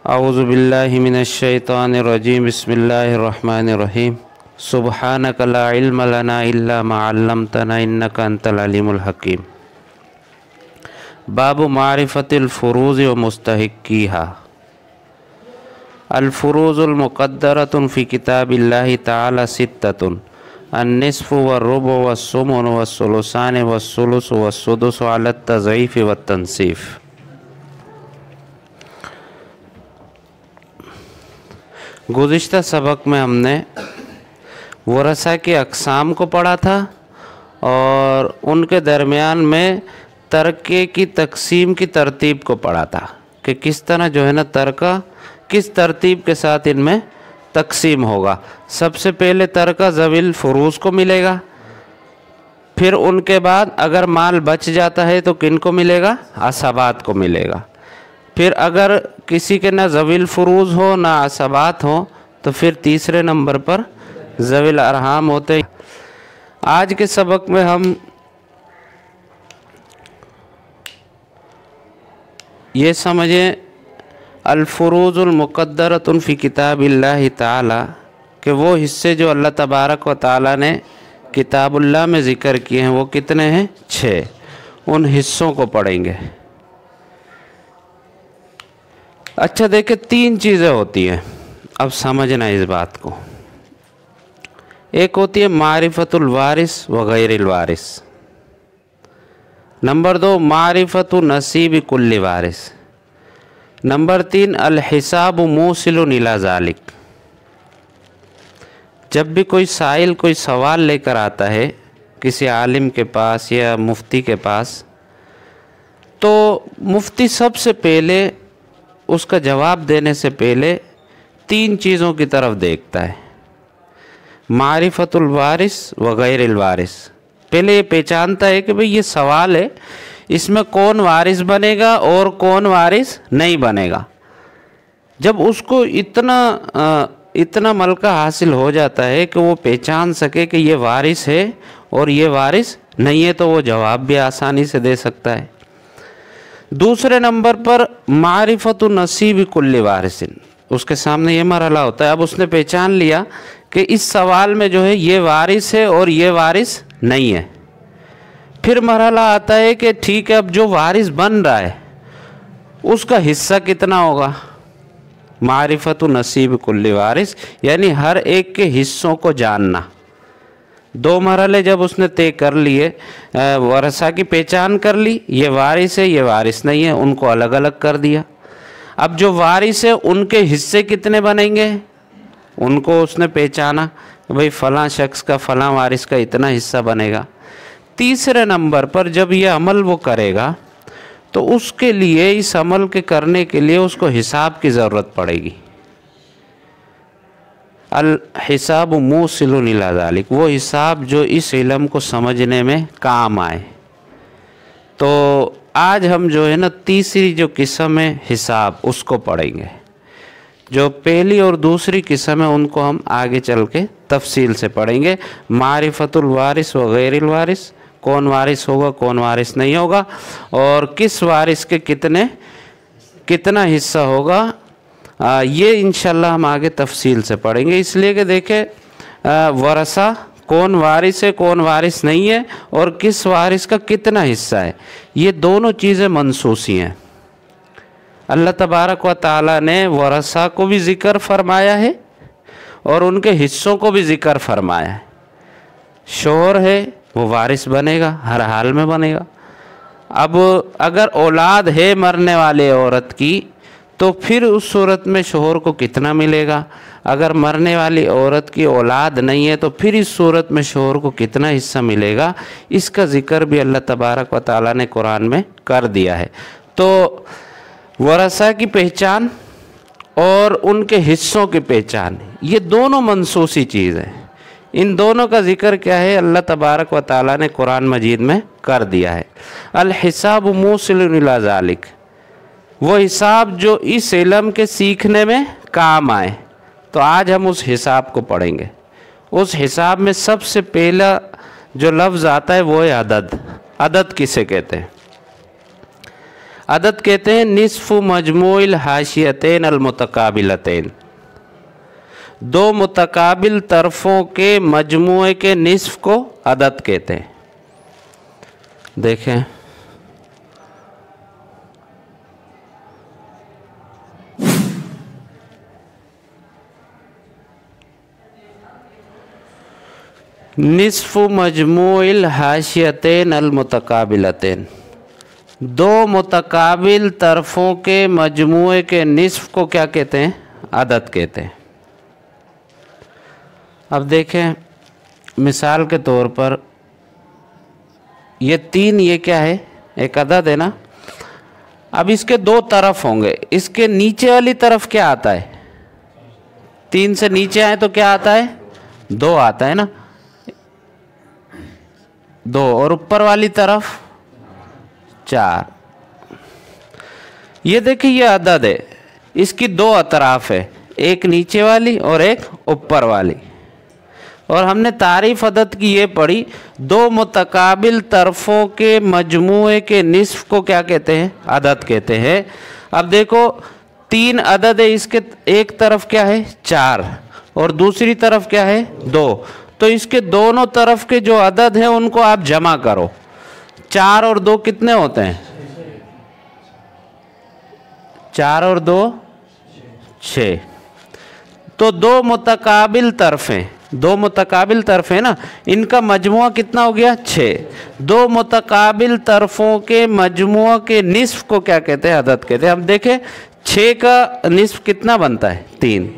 अऊज़ु बिल्लाहि मिनश्शैतानिर्रजीम बिस्मिल्लाहिर्रहमानिर्रहीम सुब्हानक ला इल्म लना इल्ला मा अल्लमतना इन्नका अंतल अलीमुल हकीम। बाबु मारिफतिल फुरूज़ व मुस्तहिक्कीहा। अल फुरूज़ुल मुक़द्दरतुन फ़ी किताबिल्लाहि तआला सित्ततुन अन्निस्फ़ु वर्रुबु वस्सुमुनु वस्सुलुसानि वस्सुलुसु वस्सुदुसु अला तज़ईफ़ वत्तंसीफ़। गुज़िश्ता सबक में हमने वरसा की अक़साम को पढ़ा था और उनके दरमियान में तरक़े की तक़सीम की तरतीब को पढ़ा था कि किस तरह जो है ना तरक़ा किस तरतीब के साथ इनमें तक़सीम होगा। सबसे पहले तरक़ा ज़वील फ़ुरूज़ को मिलेगा, फिर उनके बाद अगर माल बच जाता है तो किन को मिलेगा, असबात को मिलेगा। फिर अगर किसी के ना ज़वील फ़ुरूज़ हो ना असबात हो तो फिर तीसरे नंबर पर ज़वील अरहाम होते हैं। आज के सबक में हम ये समझें अल फ़ुरूज़ुल मुक़द्दरतुन फ़ी किताबिल्लाहि ताला कि वो हिस्से जो अल्लाह तबारक व ताला ने किताबुल्लाह में ज़िक्र किए हैं वो कितने हैं, 6। उन हिस्सों को पढ़ेंगे। अच्छा देखिए, 3 चीज़ें होती हैं, अब समझना इस बात को। एक होती है मारिफतुल वारिस व गैरिल वारिस। नंबर 2 मारिफतु नसीब कुल्ली वारिस। नंबर 3 अल हिसाब मूसिलुन इला ज़ालिक। जब भी कोई साइल कोई सवाल लेकर आता है किसी आलिम के पास या मुफ्ती के पास, तो मुफ्ती सबसे पहले उसका जवाब देने से पहले 3 चीज़ों की तरफ देखता है, मारिफतुल वारिस व गैरिल वारिस। पहले ये पहचानता है कि भाई ये सवाल है, इसमें कौन वारिस बनेगा और कौन वारिस नहीं बनेगा। जब उसको इतना मलका हासिल हो जाता है कि वो पहचान सके कि ये वारिस है और ये वारिस नहीं है, तो वो जवाब भी आसानी से दे सकता है। दूसरे नंबर पर मारिफतु नसीब कुल्ली वारिसिन, उसके सामने ये मरहला होता है। अब उसने पहचान लिया कि इस सवाल में जो है ये वारिस है और ये वारिस नहीं है। फिर मरहला आता है कि ठीक है, अब जो वारिस बन रहा है उसका हिस्सा कितना होगा, मारिफतु नसीब कुल्ली वारिस, यानी हर एक के हिस्सों को जानना। 2 मरहले जब उसने तय कर लिए, वरसा की पहचान कर ली, ये वारिस है ये वारिस नहीं है, उनको अलग अलग कर दिया। अब जो वारिस है उनके हिस्से कितने बनेंगे, उनको उसने पहचाना, भाई फ़लाँ शख्स का फ़लाँ वारिस का इतना हिस्सा बनेगा। तीसरे नंबर पर जब ये अमल वो करेगा तो उसके लिए, इस अमल के करने के लिए उसको हिसाब की ज़रूरत पड़ेगी। अल हिसाब मूसिलुन इला ज़ालिक, वो हिसाब जो इस इल्म को समझने में काम आए। तो आज हम जो है ना तीसरी जो किस्म है हिसाब, उसको पढ़ेंगे। जो पहली और दूसरी किस्म है उनको हम आगे चल के तफसील से पढ़ेंगे। मारिफतुल वारिस व गैरिल वारिस, कौन वारिस होगा कौन वारिस नहीं होगा और किस वारिस के कितना हिस्सा होगा, ये इंशाल्लाह हम आगे तफसील से पढ़ेंगे। इसलिए कि देखें वरसा कौन वारिस है कौन वारिस नहीं है और किस वारिस का कितना हिस्सा है, ये दोनों चीज़ें मनसूसी हैं। अल्लाह तबारक व ताला ने वरसा को भी ज़िक्र फरमाया है और उनके हिस्सों को भी ज़िक्र फरमाया है। शोहर है वो वारिस बनेगा, हर हाल में बनेगा। अब अगर औलाद है मरने वाले औरत की तो फिर उस सूरत में शोहर को कितना मिलेगा। अगर मरने वाली औरत की औलाद नहीं है तो फिर इस सूरत में शोहर को कितना हिस्सा मिलेगा, इसका ज़िक्र भी अल्लाह तबारक व ताला ने कुरान में कर दिया है। तो वरसा की पहचान और उनके हिस्सों की पहचान, ये दोनों मनसूसी चीज़ है। इन दोनों का ज़िक्र क्या है, अल्लाह तबारक व ताला ने कुरान मजीद में कर दिया है। अल हिसाब मूसिलुन इला ज़ालिक, वो हिसाब जो इस इल्म के सीखने में काम आए। तो आज हम उस हिसाब को पढ़ेंगे। उस हिसाब में सबसे पहला जो लफ्ज़ आता है वो है अदद। अदद किसे कहते हैं? अदद कहते हैं निस्फ़ मजमूइल हाशियतैन अल मुतकाबिलतैन, दो मुतकाबिल तरफों के मजमूए के निस्फ़ को अदद कहते हैं। देखें, निस्फ़ मजमूइल हाशियतैन अल मुतकाबिलतैन, दो मुतकाबिल तरफों के मजमूए के निस्फ़ को क्या कहते हैं? अदद कहते हैं। अब देखें, मिसाल के तौर पर ये 3, ये क्या है? एक अदद है ना। अब इसके दो तरफ होंगे, इसके नीचे वाली तरफ क्या आता है? 3 से नीचे आए तो क्या आता है? 2 आता है ना, 2, और ऊपर वाली तरफ 4। ये देखिए, ये अदद है, इसकी 2 अतराफ है, एक नीचे वाली और एक ऊपर वाली। और हमने तारीफ अदद की ये पढ़ी, दो मुतकाबिल तरफों के मजमूए के निस्फ़ को क्या कहते हैं? अदद कहते हैं। अब देखो, 3 अदद है, इसके एक तरफ क्या है? 4 और दूसरी तरफ क्या है? 2। तो इसके दोनों तरफ के जो अदद हैं उनको आप जमा करो। 4 और 2 कितने होते हैं? 4 और 2 6। तो दो मुतकाबिल तरफें, दो मुतकाबिल तरफें ना, इनका मजमुआ कितना हो गया? 6। दो मुतकाबिल तरफों के मजमुआ के निस्फ़ को क्या कहते हैं? अदद कहते हैं। अब देखें, 6 का निस्फ़ कितना बनता है? 3।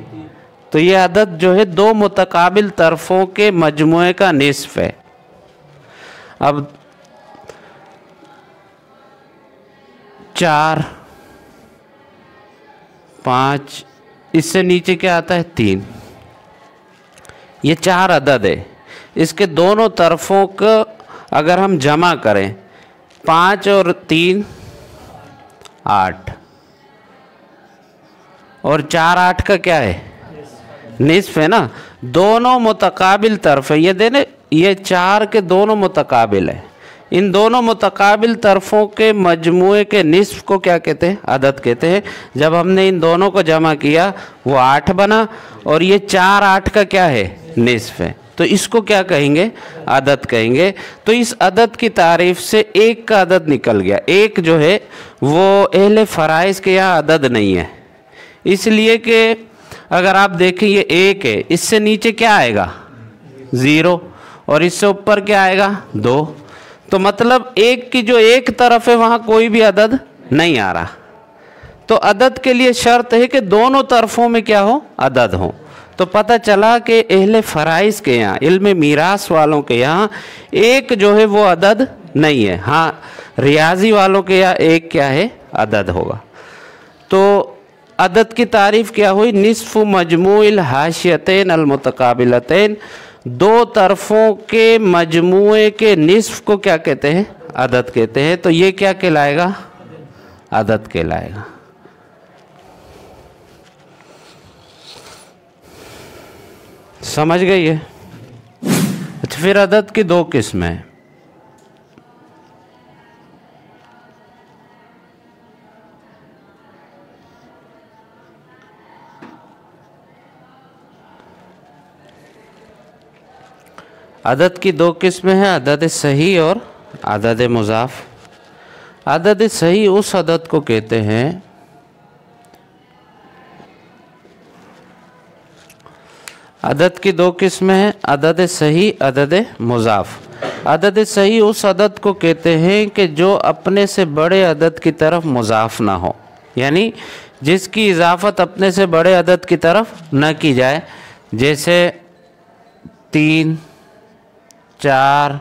तो ये अदद जो है दो मुतकाबिल तरफों के मजमुए का निस्फ़ है। अब 4, 5, इससे नीचे क्या आता है? 3। ये 4 अदद है, इसके दोनों तरफों को अगर हम जमा करें, 5 और 3 8, और 4 8 का क्या है? निस्फ़ है ना। दोनों मुतकाबिल तरफ है, ये देने, ये 4 के दोनों मुतकाबिल है। इन दोनों मुतकाबिल तरफों के मजमुए के निस्फ़ को क्या कहते हैं? अदद कहते हैं। जब हमने इन दोनों को जमा किया वो 8 बना, और ये 4 8 का क्या है? निस्फ़ है। तो इसको क्या कहेंगे? अदद कहेंगे। तो इस अदद की तारीफ से 1 का अदद निकल गया। 1 जो है वो अहले फ़राइज़ के यहाँ अदद नहीं है, इसलिए कि अगर आप देखें ये 1 है, इससे नीचे क्या आएगा? 0, और इससे ऊपर क्या आएगा? 2। तो मतलब 1 की जो एक तरफ है वहाँ कोई भी अदद नहीं आ रहा। तो अदद के लिए शर्त है कि दोनों तरफों में क्या हो? अदद हो। तो पता चला कि अहले फ़राइज़ के यहाँ, इल्म मीरास वालों के यहाँ 1 जो है वो अदद नहीं है। हाँ, रियाजी वालों के यहाँ 1 क्या है? अदद होगा। तो अदद की तारीफ़ क्या हुई? निस्फ़ मजमूइल हाशियतैन अल मुतकाबिलतैन, दो तरफों के मजमुए के निस्फ़ को क्या कहते हैं? अदद कहते हैं। तो ये क्या कहलाएगा? अदद कहलाएगा। समझ गई है? अच्छा, फिर अदद की 2 किस्में हैं। अदद की 2 किस्में हैं, अदद सही और अदद मुज़ाफ़। अदद सही उस अदद को कहते हैं अदद की 2 किस्में हैं, अदद सही, अदद मुज़ाफ़। अदद सही उस अदद को कहते हैं कि जो अपने से बड़े अदद की तरफ मुज़ाफ़ ना हो, यानी जिसकी इजाफ़त अपने से बड़े अदद की तरफ न की जाए। जैसे 3, 4,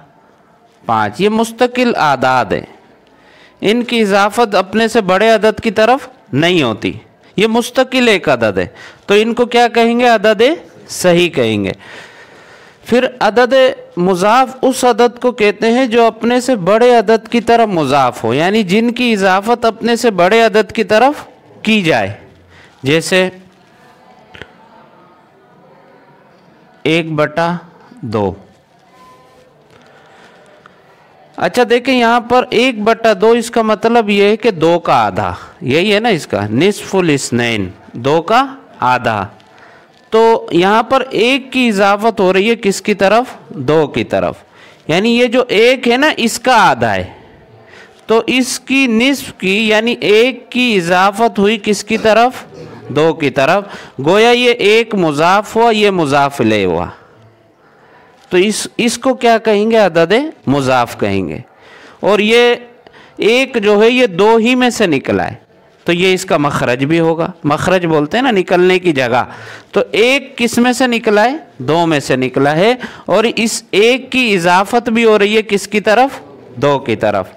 5, ये मुस्तकिल आदाद हैं, इनकी इजाफ़त अपने से बड़े अदद की तरफ नहीं होती, ये मुस्तकिल एक अदद है। तो इनको क्या कहेंगे? अदद सही कहेंगे। फिर अदद मुज़ाफ़ उस अदद को कहते हैं जो अपने से बड़े अदद की तरफ मुज़ाफ़ हो, यानी जिनकी इजाफ़त अपने से बड़े अदद की तरफ की जाए। जैसे 1/2, अच्छा देखें यहाँ पर 1/2, इसका मतलब ये है कि 2 का आधा, यही है ना इसका, निस्फुल इस्नैन, 2 का आधा। तो यहाँ पर 1 की इजाफत हो रही है किसकी तरफ? 2 की तरफ, यानी ये जो 1 है ना इसका आधा है, तो इसकी निस्फ की यानी 1 की इजाफत हुई किसकी तरफ? 2 की तरफ। गोया ये 1 मुजाफ हुआ, ये मुजाफ इलैह हुआ, तो इसको क्या कहेंगे? अदद मुजाफ कहेंगे। और ये 1 जो है ये 2 ही में से निकला है, तो ये इसका मखरज भी होगा। मखरज बोलते हैं ना निकलने की जगह, तो 1 किस में से निकला है? 2 में से निकला है, और इस 1 की इजाफत भी हो रही है किसकी तरफ? 2 की तरफ।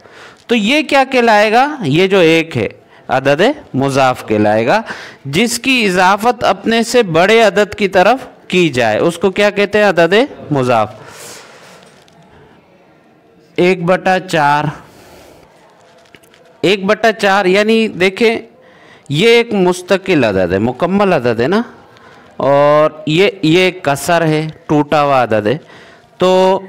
तो ये क्या कहलाएगा? ये जो 1 है अदद मुजाफ कहलाएगा, जिसकी इजाफत अपने से बड़े अदद की तरफ की जाए उसको क्या कहते हैं? अदद मुजाफ। 1/4, 1/4 यानी देखें ये एक मुस्तकिल अदद है, मुकम्मल अदद है ना, और ये कसर है, टूटा हुआ अदद है। तो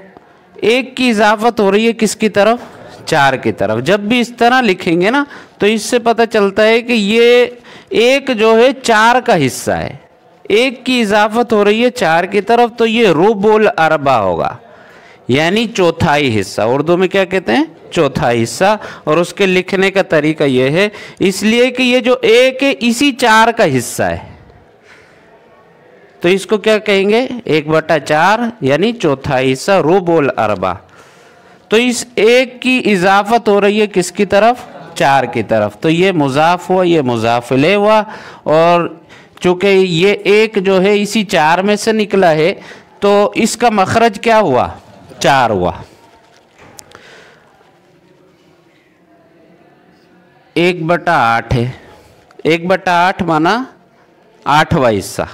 1 की इजाफत हो रही है किसकी तरफ? 4 की तरफ। जब भी इस तरह लिखेंगे ना तो इससे पता चलता है कि ये 1 जो है 4 का हिस्सा है, 1 की इजाफत हो रही है 4 की तरफ, तो ये रुबुल अरबा होगा, यानी चौथाई हिस्सा। उर्दू में क्या कहते हैं? चौथाई हिस्सा। और उसके लिखने का तरीका ये है, इसलिए कि ये जो 1 है इसी 4 का हिस्सा है, तो इसको क्या कहेंगे? 1/4 यानी चौथाई हिस्सा, रुबुल अरबा। तो इस 1 की इजाफत हो रही है किसकी तरफ? 4 की तरफ, तो ये मुजाफ हुआ, ये मुजाफ इलैह हुआ। और चूँकि ये 1 जो है इसी 4 में से निकला है, तो इसका मखरज क्या हुआ? 4 हुआ। 1/8 है, 1/8 माना 8वां हिस्सा,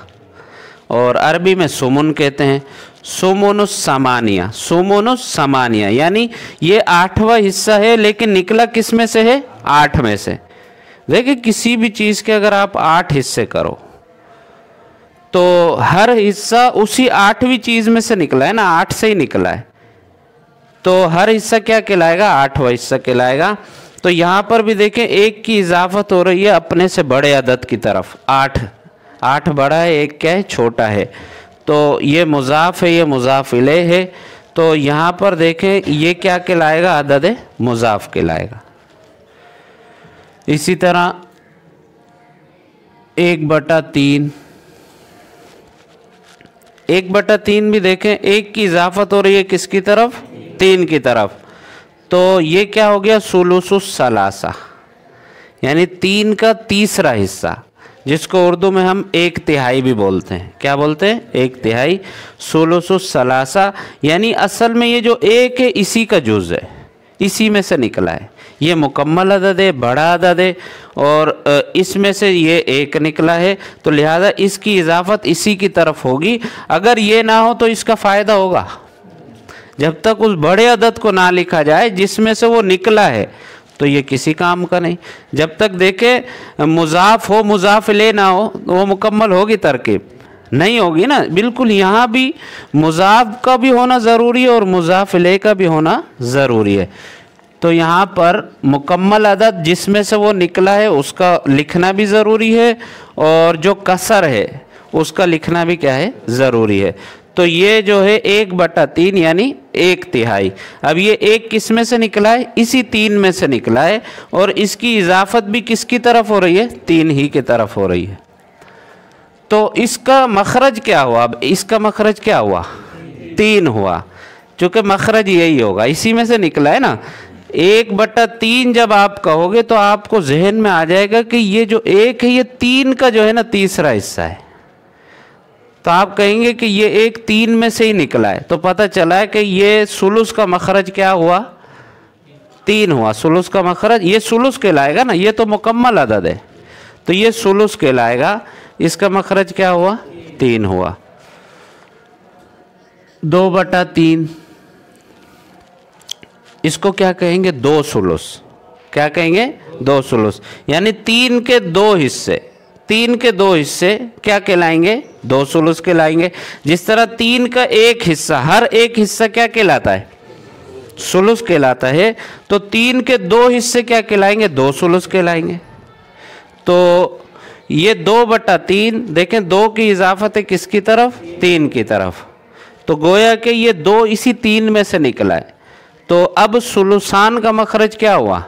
और अरबी में सुमुन कहते हैं, सुमुनुस समानिया, सुमुनुस समानिया, यानी ये 8वां हिस्सा है, लेकिन निकला किस में से है? 8 में से। देखिए किसी भी चीज़ के अगर आप 8 हिस्से करो तो हर हिस्सा उसी 8वीं चीज़ में से निकला है ना, 8 से ही निकला है, तो हर हिस्सा क्या कहलाएगा? 8वां हिस्सा कहलाएगा। तो यहाँ पर भी देखें 1 की इजाफत हो रही है अपने से बड़े अदद की तरफ, 8 बड़ा है, 1 क्या है? छोटा है। तो ये मुजाफ है, ये मुजाफ इलैह है, तो यहाँ पर देखें ये क्या कहलाएगा? अदद मुजाफ कहलाएगा। इसी तरह 1/3, 1/3 भी देखें 1 की इजाफत हो रही है किसकी तरफ? 3 की तरफ, तो ये क्या हो गया? सुलुसुस सलासा, यानी 3 का तीसरा हिस्सा, जिसको उर्दू में हम 1/3 भी बोलते हैं। क्या बोलते हैं? 1/3, सुलुसुस सलासा, यानी असल में ये जो 1 है इसी का जुज़ है, इसी में से निकला है। ये मुकम्मल अदद है, बड़ा अदद है, और इसमें से ये 1 निकला है, तो लिहाजा इसकी इजाफत इसी की तरफ होगी। अगर ये ना हो तो इसका फ़ायदा होगा, जब तक उस बड़े अदद को ना लिखा जाए जिसमें से वो निकला है, तो ये किसी काम का नहीं। जब तक देखे मुजाफ हो, मुजाफ इलैह ना हो, वो मुकम्मल होगी तरकीब? नहीं होगी ना। बिल्कुल यहाँ भी मुजाफ का भी होना ज़रूरी है और मुजाफ इलैह का भी होना ज़रूरी है। तो यहाँ पर मुकम्मल अदद जिसमें से वो निकला है उसका लिखना भी ज़रूरी है, और जो कसर है उसका लिखना भी क्या है? ज़रूरी है। तो ये जो है 1/3 यानी 1/3। अब ये 1 किस में से निकला है? इसी 3 में से निकला है, और इसकी इजाफत भी किसकी तरफ हो रही है? 3 ही की तरफ हो रही है। तो इसका मखरज क्या हुआ? अब इसका मखरज क्या हुआ? 3 हुआ, चूँकि मखरज यही होगा, इसी में से निकला है ना। 1/3 जब आप कहोगे तो आपको जहन में आ जाएगा कि ये जो 1 है ये 3 का जो है ना तीसरा हिस्सा है, तो आप कहेंगे कि ये 1 3 में से ही निकला है, तो पता चला है कि ये सुलुस का मखरज क्या हुआ? 3 हुआ। सुलुस का मखरज ये सुलुस कहलाएगा ना, ये तो मुकम्मल अदद है, तो ये सुलुस कहलाएगा। इसका मखरज क्या हुआ? 3 हुआ। 2/3 इसको क्या कहेंगे? 2 सुलुस। क्या कहेंगे? 2 सुलुस, यानी 3 के 2 हिस्से, 3 के 2 हिस्से क्या कहलाएंगे? 2 सुलुस कहलाएंगे। जिस तरह 3 का 1 हिस्सा, हर एक हिस्सा क्या कहलाता है? सुलुस कहलाता है। तो 3 के 2 हिस्से क्या कहलाएंगे? 2 सुलुस कहलाएंगे। तो ये 2/3, देखें 2 की इजाफत है किसकी तरफ? 3 की तरफ। तो गोया कि ये 2 इसी 3 में से निकला है। तो अब सुलुसान का मखरज क्या हुआ?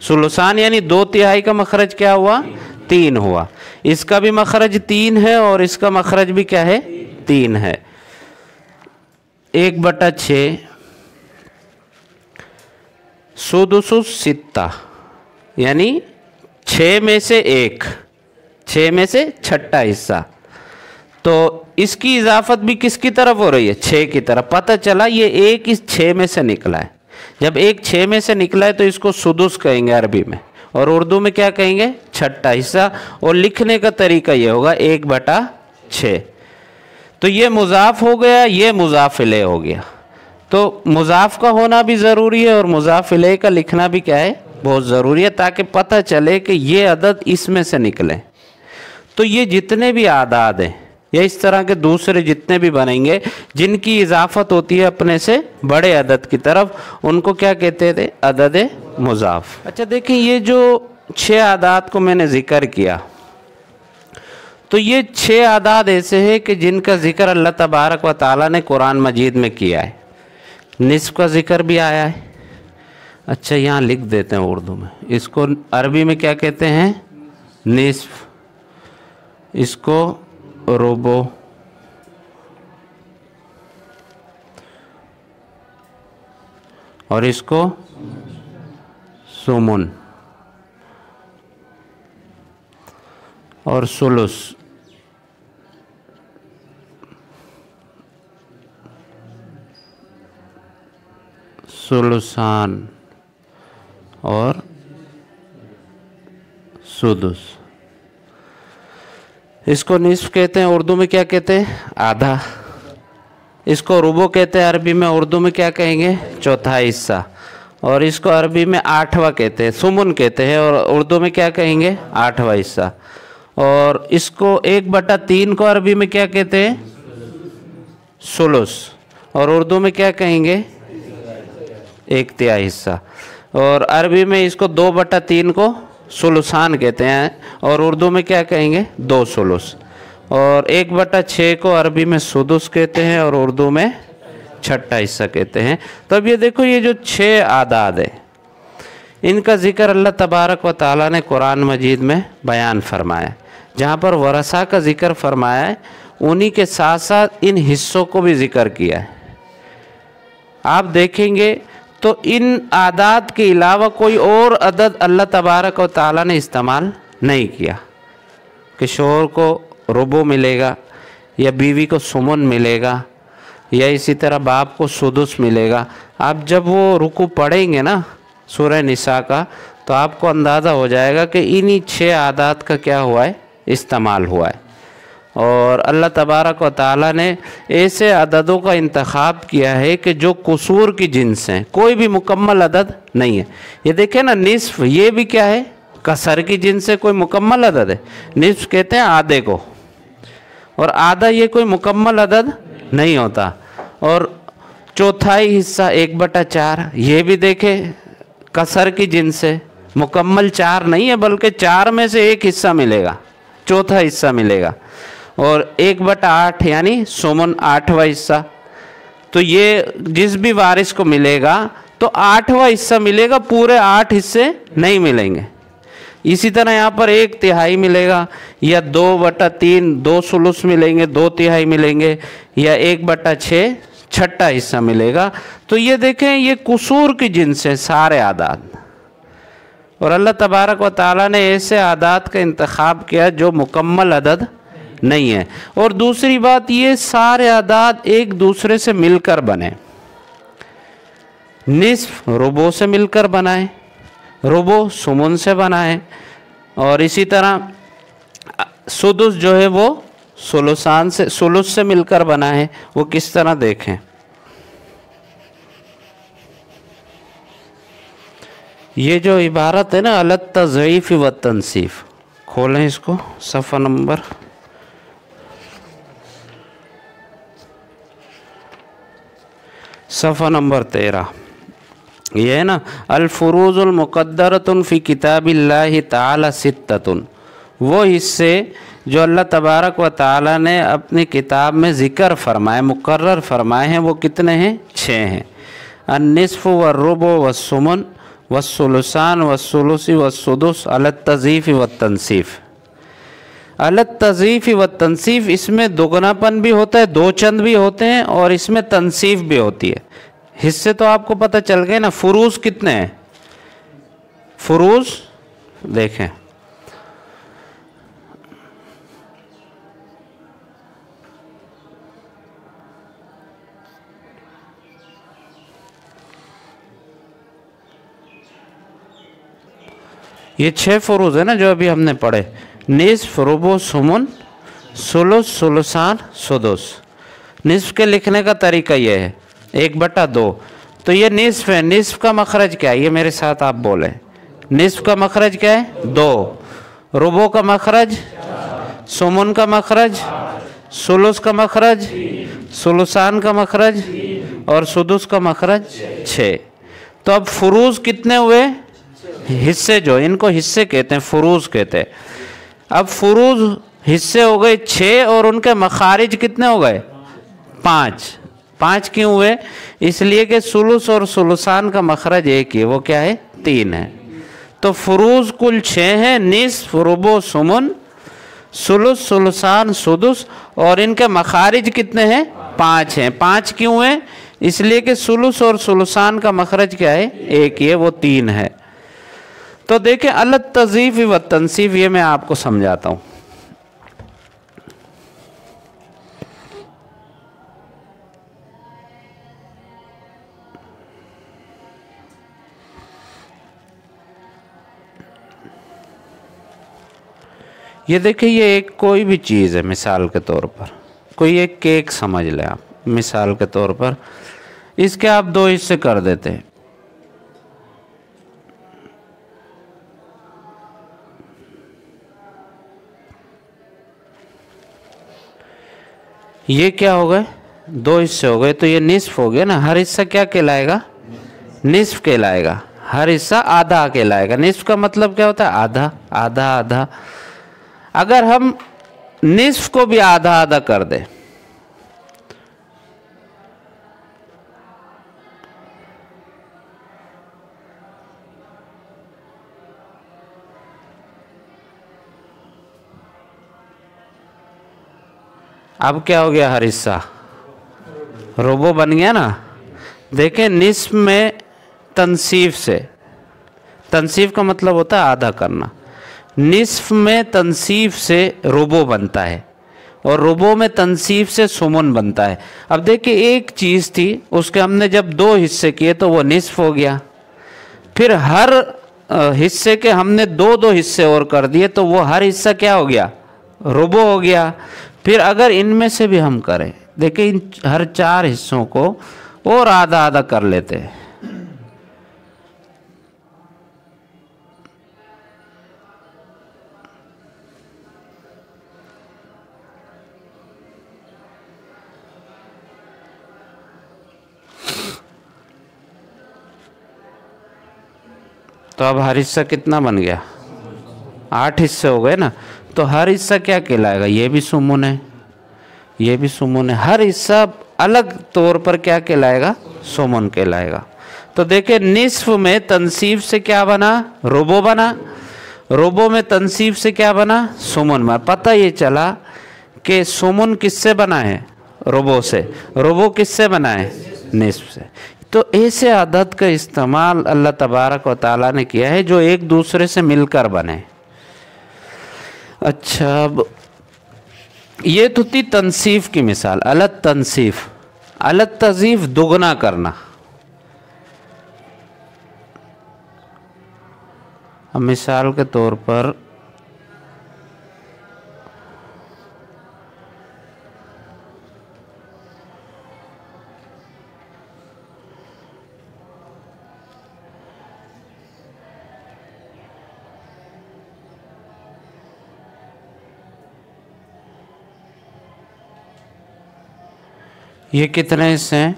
सुलुसान यानी 2/3 का मखरज क्या हुआ? 3 हुआ। इसका भी मखरज 3 है और इसका मखरज भी क्या है? 3 है। 1/6 सुदुसुस सित्ता यानी 6 में से 1, 6 में से छठा हिस्सा। तो इसकी इजाफत भी किसकी तरफ हो रही है? 6 की तरफ। पता चला ये 1 इस 6 में से निकला है। जब 1 6 में से निकला है तो इसको सुदुस कहेंगे अरबी में, और उर्दू में क्या कहेंगे? छठा हिस्सा। और लिखने का तरीका ये होगा 1/6। तो ये मुजाफ हो गया, ये मुजाफ इलैह हो गया। तो मुजाफ का होना भी ज़रूरी है और मुजाफ इलैह का लिखना भी क्या है? बहुत ज़रूरी है, ताकि पता चले कि ये अदद इसमें से निकले। तो ये जितने भी आदाद हैं या इस तरह के दूसरे जितने भी बनेंगे जिनकी इजाफत होती है अपने से बड़े अदद की तरफ, उनको क्या कहते थे? अदद मुजाफ। अच्छा देखिए, ये जो 6 आदाद को मैंने ज़िक्र किया, तो ये 6 आदाद ऐसे हैं कि जिनका ज़िक्र अल्लाह तबारक व तआला ने कुरान मजीद में किया है। निस्फ का ज़िक्र भी आया है। अच्छा, यहाँ लिख देते हैं उर्दू में। इसको अरबी में क्या कहते हैं? निस्फ। इसको रुबो, और इसको सुमुन, और सुलुस, सुलुसान, और सुदुस। इसको निस्फ कहते हैं, उर्दू में क्या कहते हैं? आधा। इसको रुबो कहते हैं अरबी में, उर्दू में क्या कहेंगे? चौथाई हिस्सा। और इसको अरबी में 8वां कहते हैं, सुमुन कहते हैं, और उर्दू में क्या कहेंगे? 8वां हिस्सा। और इसको 1/3 को अरबी में क्या कहते हैं? सुलुस, और उर्दू में क्या कहेंगे? 1/3 हिस्सा। और अरबी में इसको 2/3 को सुलुसान कहते हैं, और उर्दू में क्या कहेंगे? 2 सुलुस। और 1/6 को अरबी में सुदुस कहते हैं और उर्दू में छठा हिस्सा कहते हैं। तो अब ये देखो, ये जो 6 आदाद है इनका ज़िक्र अल्लाह तबारक व तआला ने कुरान मजीद में बयान फरमाया। जहाँ पर वरसा का ज़िक्र फरमाया है, उन्हीं के साथ साथ इन हिस्सों को भी ज़िक्र किया है। आप देखेंगे तो इन आदाद के अलावा कोई और अदद अल्लाह तबारक व तआला ने इस्तेमाल नहीं किया कि शोहर को रुबो मिलेगा या बीवी को सुमन मिलेगा या इसी तरह बाप को सुदुस मिलेगा। आप जब वो रुकू पढ़ेंगे ना सूरह निसा का, तो आपको अंदाज़ा हो जाएगा कि इन्हीं 6 आदाद का क्या हुआ है? इस्तेमाल हुआ है। और अल्लाह तबारक व तआला ने ऐसे अददों का इंतखाब किया है कि जो कुसूर की जिन्स हैं, कोई भी मुकम्मल अदद नहीं है। ये देखें ना, निस्फ ये भी क्या है? कसर की जिन्स से कोई मुकम्मल अदद है। निस्फ कहते हैं आधे को, और आधा ये कोई मुकम्मल अदद नहीं होता। और चौथाई हिस्सा 1/4, ये भी देखें कसर की जिन्स से, मुकम्मल 4 नहीं है, बल्कि 4 में से 1 हिस्सा मिलेगा, चौथा हिस्सा मिलेगा। और 1/8 यानी सुमन 8वां हिस्सा। तो ये जिस भी वारिस को मिलेगा तो 8वां हिस्सा मिलेगा, पूरे 8 हिस्से नहीं मिलेंगे। इसी तरह यहाँ पर 1/3 मिलेगा, या 2/3 2 सुलुस मिलेंगे, 2/3 मिलेंगे, या 1/6 छठा हिस्सा मिलेगा। तो ये देखें, ये कुसूर की जिन्स है सारे आदाद। और अल्लाह तबारक व तआला ने ऐसे आदाद का इंतखाब किया जो मुकम्मल अदद नहीं है। और दूसरी बात, ये सारे आदाद एक दूसरे से मिलकर बने। निस्फ रुबो से मिलकर बनाए, रुबो सुमुन से बनाए, और इसी तरह सुदुस जो है वो सुलुसान से, सुलुस से मिलकर बना है। वो किस तरह देखें, ये जो इबारत है ना, अलत तज़ईफ़ व तनसीफ़, खोलें इसको, सफ़ा नंबर 13। ये है ना, अल फुरूजुल मुक़द्दरतुन फ़ी किताबिल्लाहि ताला सित्ततुन, वो हिस्से जो अल्लाह तबारक व ताला ने अपनी किताब में ज़िक्र फरमाए, मुकर्रर फरमाए हैं, वो कितने हैं? 6 हैं। अन्निस्फ़ु वर्रुबु वस्सुमुन वस्सुलुसान वस्सुलुसी वस्सुदुस अलत तज़ीफ़ व तनसीफ़। अलत तज़ीफ़ व तनसीफ़, इसमें दोगुनापन भी होता है, दो चंद भी होते हैं, और इसमें तनसीफ़ भी होती है। हिस्से तो आपको पता चल गए ना। फुरूज़ कितने हैं? फुरूज़ देखें, ये 6 फुरूज़ है ना जो अभी हमने पढ़े, निस्फ़, रुबु, सुमुन, सुलुस, सुलुसान, सुदुस। निस्फ़ के लिखने का तरीका ये है 1/2। तो ये निस्फ़ है, निस्फ़ का मखरज क्या है? ये मेरे साथ आप बोलें, निस्फ़ का मखरज क्या है? 2। रुबु का मखरज, सुमुन का मखरज, सुलुस का मखरज, सुलुसान का मखरज, और सुदुस का मखरज 6। तो अब फुरूज़ कितने हुए? हिस्से, जो इनको हिस्से कहते हैं, फुरूज़ कहते हैं। अब फुरूज़ हिस्से हो गए 6, और उनके मखारिज कितने हो गए? 5। 5 क्यों हुए? इसलिए कि सुलुस और सुलुसान का मखरज एक ही है, वो क्या है? 3 है। तो फुरूज़ कुल 6 हैं, निस्फ़, रुबु, सुमुन, सुलुस, सुलुसान, सुदुस, और इनके मखारिज कितने हैं? 5 हैं। 5 क्यों हुए? इसलिए कि सुलुस और सुलुसान का मखरज क्या है? एक ही है, वो 3 है। तो देखें, अलत तज़ीफ़ व तनसीफ़, ये मैं आपको समझाता हूँ। ये देखिए, ये एक कोई भी चीज़ है, मिसाल के तौर पर कोई एक केक समझ लें आप, मिसाल के तौर पर इसके आप 2 हिस्से कर देते हैं। ये क्या हो गए? 2 हिस्से हो गए, तो ये निस्फ़ हो गया ना। हर हिस्सा क्या कहलाएगा? निस्फ़ कहलाएगा। हर हिस्सा आधा कहलाएगा। निस्फ़ का मतलब क्या होता है? आधा, आधा, आधा। अगर हम निस्फ़ को भी आधा आधा कर दें, अब क्या हो गया? हर हिस्सा रुबो बन गया ना। देखें, निस्फ़ में तनसीफ़ से, तनसीफ़ का मतलब होता है आधा करना, निस्फ़ में तनसीफ़ से रुबो बनता है, और रुबो में तनसीफ़ से सुमुन बनता है। अब देखिए, एक चीज़ थी, उसके हमने जब 2 हिस्से किए तो वो निस्फ़ हो गया। फिर हर हिस्से के हमने 2-2 हिस्से और कर दिए, तो वो हर हिस्सा क्या हो गया? रुबो हो गया। फिर अगर इनमें से भी हम करें, देखिए, इन हर 4 हिस्सों को और आधा आधा कर लेते हैं, तो अब हर हिस्सा कितना बन गया? 8 हिस्से हो गए ना। तो हर हिस्सा क्या कहलाएगा? ये भी सुमुन है, ये भी सुमुन है। हर हिस्सा अलग तौर पर क्या कहलाएगा? सुमुन कहलाएगा। तो देखिए, निस्फ़ में तनसीफ़ से क्या बना? रुबो बना। रुबो में तनसीफ़ से क्या बना? सुमुन बना। पता ये चला कि सुमुन किससे बना है? रुबो से। रुबो किससे बना है? निस्फ़ से। तो ऐसे अदद का इस्तेमाल अल्लाह तबारक व ताला ने किया है जो एक दूसरे से मिलकर बने। अच्छा, अब ये तो थी तनसीफ़ की मिसाल। अलत तनसीफ़, अलत तज़ीफ़ दुगना करना। अब मिसाल के तौर पर ये कितने हिस्से हैं?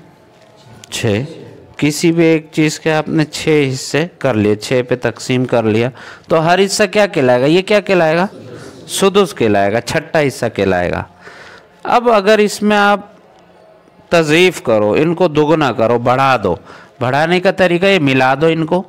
6। किसी भी एक चीज़ के आपने 6 हिस्से कर लिए, 6 पे तकसीम कर लिया, तो हर हिस्सा क्या कहलाएगा? ये क्या कहलाएगा? सुदुस कहलाएगा, छठा हिस्सा कहलाएगा। अब अगर इसमें आप तज़ीफ़ करो, इनको दुगना करो, बढ़ा दो, बढ़ाने का तरीका ये मिला दो इनको,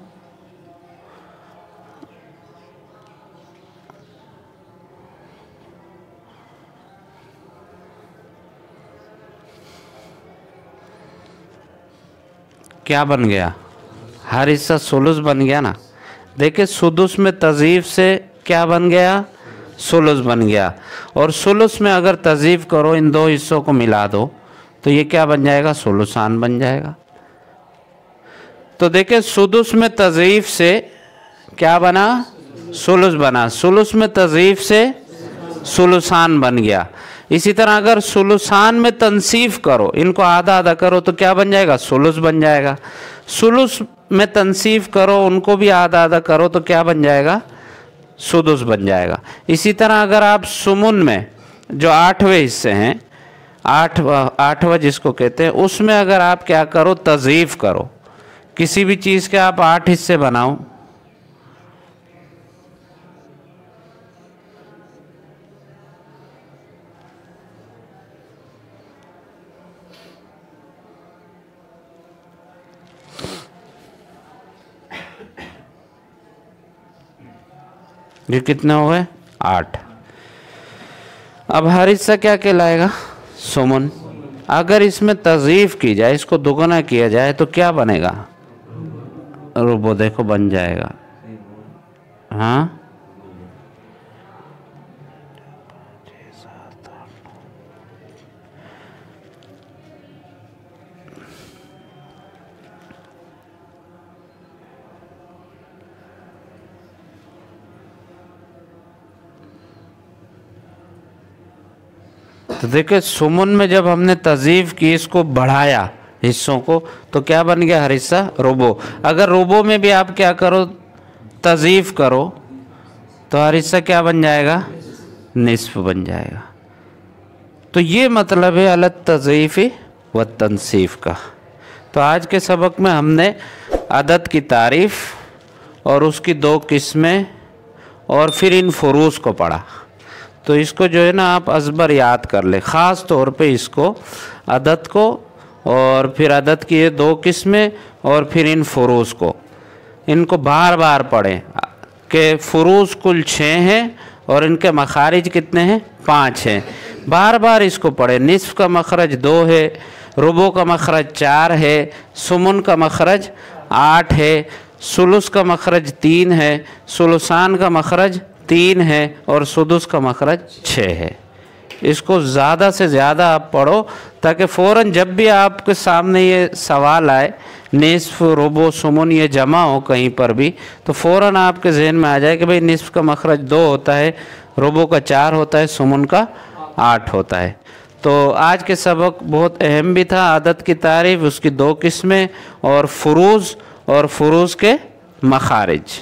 क्या बन गया? हर हिस्सा सुलुस बन गया ना। देखिए सुदुस में तज़ीफ़ से क्या बन गया? सुलुस बन गया। और सुलुस में अगर तज़ीफ़ करो, इन दो हिस्सों को मिला दो, तो ये क्या बन जाएगा? सुलुसान बन जाएगा। तो देखिए सुदुस में तज़ीफ़ से क्या बना? सुलुस बना। सुलुस में तज़ीफ़ से सुलुसान बन गया। इसी तरह अगर सुलुसान में तनसीफ करो, इनको आधा आधा करो, तो क्या बन जाएगा? सुलुस बन जाएगा। सुलुस में तनसीफ करो, उनको भी आधा आधा करो, तो क्या बन जाएगा? सुदुस बन जाएगा। इसी तरह अगर आप सुमुन में जो 8वें हिस्से हैं, आठवां जिसको कहते हैं, उसमें अगर आप क्या करो? तज़ीफ़ करो। किसी भी चीज़ के आप 8 हिस्से बनाओ, ये कितने हो गए? 8। अब हर हिस्सा क्या कहलाएगा? सुमन। अगर इसमें तज़ीफ़ की जाए, इसको दुगना किया जाए, तो क्या बनेगा? रुबो। देखो बन जाएगा। हाँ, तो देखिए सुमन में जब हमने तज़ीफ़ की, इसको बढ़ाया हिस्सों को, तो क्या बन गया? हर हिस्सा रुबो। अगर रुबो में भी आप क्या करो? तज़ीफ़ करो, तो हर हिस्सा क्या बन जाएगा? निस्फ बन जाएगा। तो ये मतलब है अलग तज़ीफ़ व तनसीफ़ का। तो आज के सबक में हमने अदद की तारीफ़ और उसकी 2 किस्में और फिर इन फुरूस को पढ़ा। तो इसको जो है ना आप अज़बर याद कर ले, ख़ास तौर पे इसको अदद को और फिर अदद की ये 2 किस्में और फिर इन फुरूस को, इनको बार बार पढ़ें कि फुरूस कुल 6 हैं और इनके मखारिज कितने हैं? 5 हैं। बार बार इसको पढ़ें। निस्फ़ का मखरज 2 है, रुबो का मखरज 4 है, सुमुन का मखरज 8 है, सुलुस का मखरज 3 है, सुलुसान का मखरज 3 है और सुदुस का मखरज 6 है। इसको ज़्यादा से ज़्यादा आप पढ़ो, ताकि फ़ौरन जब भी आपके सामने ये सवाल आए, निस्फ़, रुबो, सुमुन ये जमा हो कहीं पर भी, तो फ़ौरन आपके जहन में आ जाए कि भाई निस्फ़ का मखरज 2 होता है, रुबो का 4 होता है, सुमुन का 8 होता है। तो आज के सबक बहुत अहम भी था। अदद की तारीफ़, उसकी 2 किस्में और फुरूज़ के मखारिज।